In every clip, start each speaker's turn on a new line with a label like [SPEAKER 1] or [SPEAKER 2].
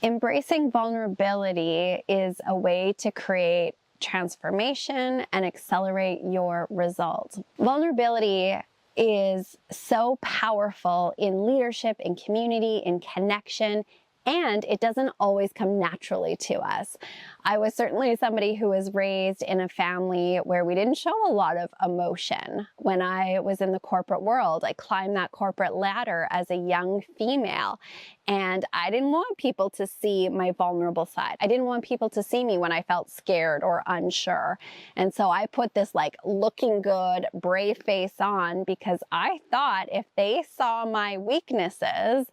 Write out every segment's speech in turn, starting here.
[SPEAKER 1] Embracing vulnerability is a way to create transformation and accelerate your results. Vulnerability is so powerful in leadership, in community, in connection, and it doesn't always come naturally to us. I was certainly somebody who was raised in a family where we didn't show a lot of emotion. When I was in the corporate world, I climbed that corporate ladder as a young female, and I didn't want people to see my vulnerable side. I didn't want people to see me when I felt scared or unsure. And so I put this looking good, brave face on because I thought if they saw my weaknesses,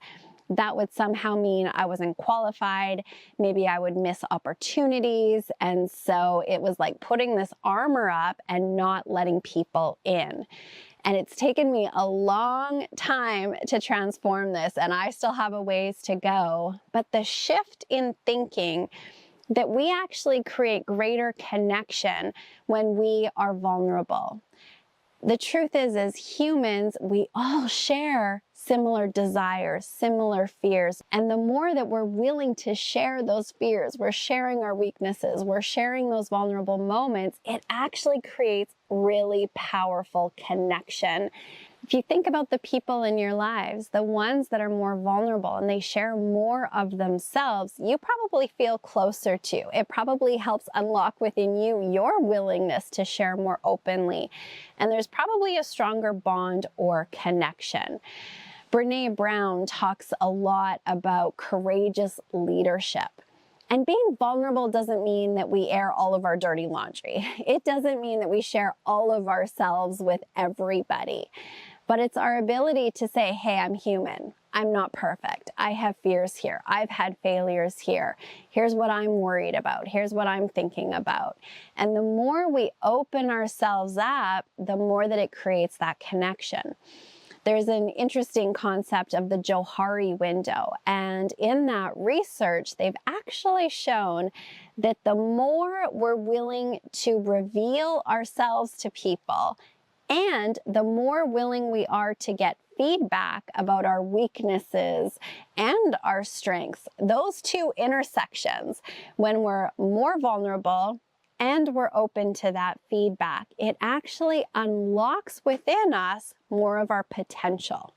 [SPEAKER 1] that would somehow mean I wasn't qualified. Maybe I would miss opportunities. And so it was like putting this armor up and not letting people in. And it's taken me a long time to transform this, and I still have a ways to go. But the shift in thinking that we actually create greater connection when we are vulnerable. The truth is, as humans, we all share similar desires, similar fears. And the more that we're willing to share those fears, we're sharing our weaknesses, we're sharing those vulnerable moments, it actually creates really powerful connection. If you think about the people in your lives, the ones that are more vulnerable and they share more of themselves, you probably feel closer to. It probably helps unlock within you your willingness to share more openly. And there's probably a stronger bond or connection. Brené Brown talks a lot about courageous leadership. And being vulnerable doesn't mean that we air all of our dirty laundry. It doesn't mean that we share all of ourselves with everybody. But it's our ability to say, hey, I'm human. I'm not perfect. I have fears here. I've had failures here. Here's what I'm worried about. Here's what I'm thinking about. And the more we open ourselves up, the more that it creates that connection. There's an interesting concept of the Johari window. And in that research, they've actually shown that the more we're willing to reveal ourselves to people, and the more willing we are to get feedback about our weaknesses and our strengths, those two intersections, when we're more vulnerable and we're open to that feedback, it actually unlocks within us more of our potential.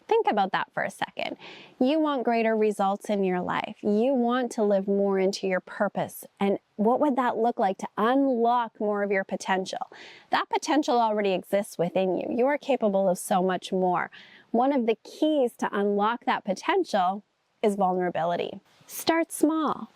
[SPEAKER 1] Think about that for a second. You want greater results in your life. You want to live more into your purpose. And what would that look like to unlock more of your potential? That potential already exists within you. You are capable of so much more. One of the keys to unlock that potential is vulnerability. Start small.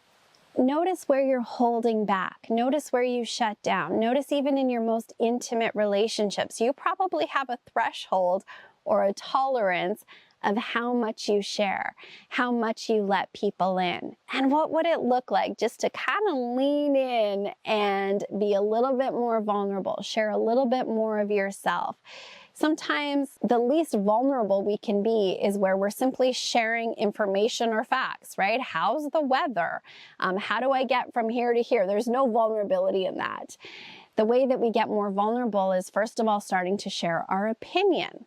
[SPEAKER 1] Notice where you're holding back. Notice where you shut down. Notice even in your most intimate relationships, you probably have a threshold or a tolerance of how much you share, how much you let people in. And what would it look like just to kind of lean in and be a little bit more vulnerable, share a little bit more of yourself? Sometimes the least vulnerable we can be is where we're simply sharing information or facts, right? How's the weather? How do I get from here to here? There's no vulnerability in that. The way that we get more vulnerable is, first of all, starting to share our opinion.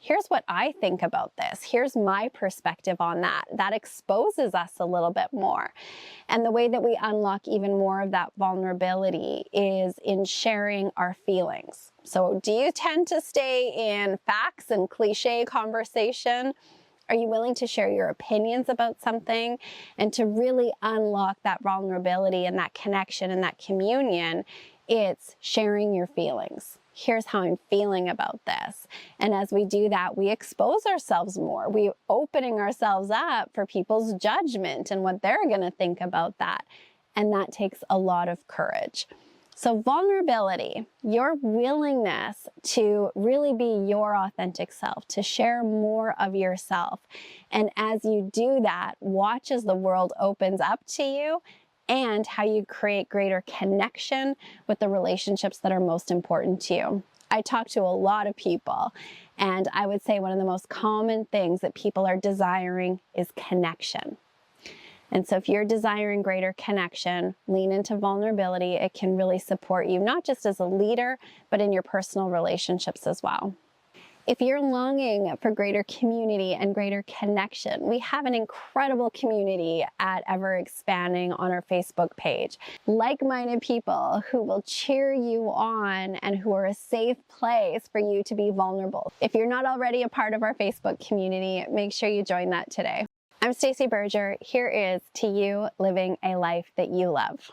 [SPEAKER 1] Here's what I think about this. Here's my perspective on that. That exposes us a little bit more. And the way that we unlock even more of that vulnerability is in sharing our feelings. So do you tend to stay in facts and cliche conversation? Are you willing to share your opinions about something? And to really unlock that vulnerability and that connection and that communion, it's sharing your feelings. Here's how I'm feeling about this. And as we do that, we expose ourselves more. We're opening ourselves up for people's judgment and what they're going to think about that. And that takes a lot of courage. So vulnerability, your willingness to really be your authentic self, to share more of yourself. And as you do that, watch as the world opens up to you and how you create greater connection with the relationships that are most important to you. I talk to a lot of people, and I would say one of the most common things that people are desiring is connection. And so if you're desiring greater connection, lean into vulnerability. It can really support you, not just as a leader, but in your personal relationships as well. If you're longing for greater community and greater connection, we have an incredible community at Ever Expanding on our Facebook page. Like-minded people who will cheer you on and who are a safe place for you to be vulnerable. If you're not already a part of our Facebook community, make sure you join that today. I'm Stacey Berger. Here is to you living a life that you love.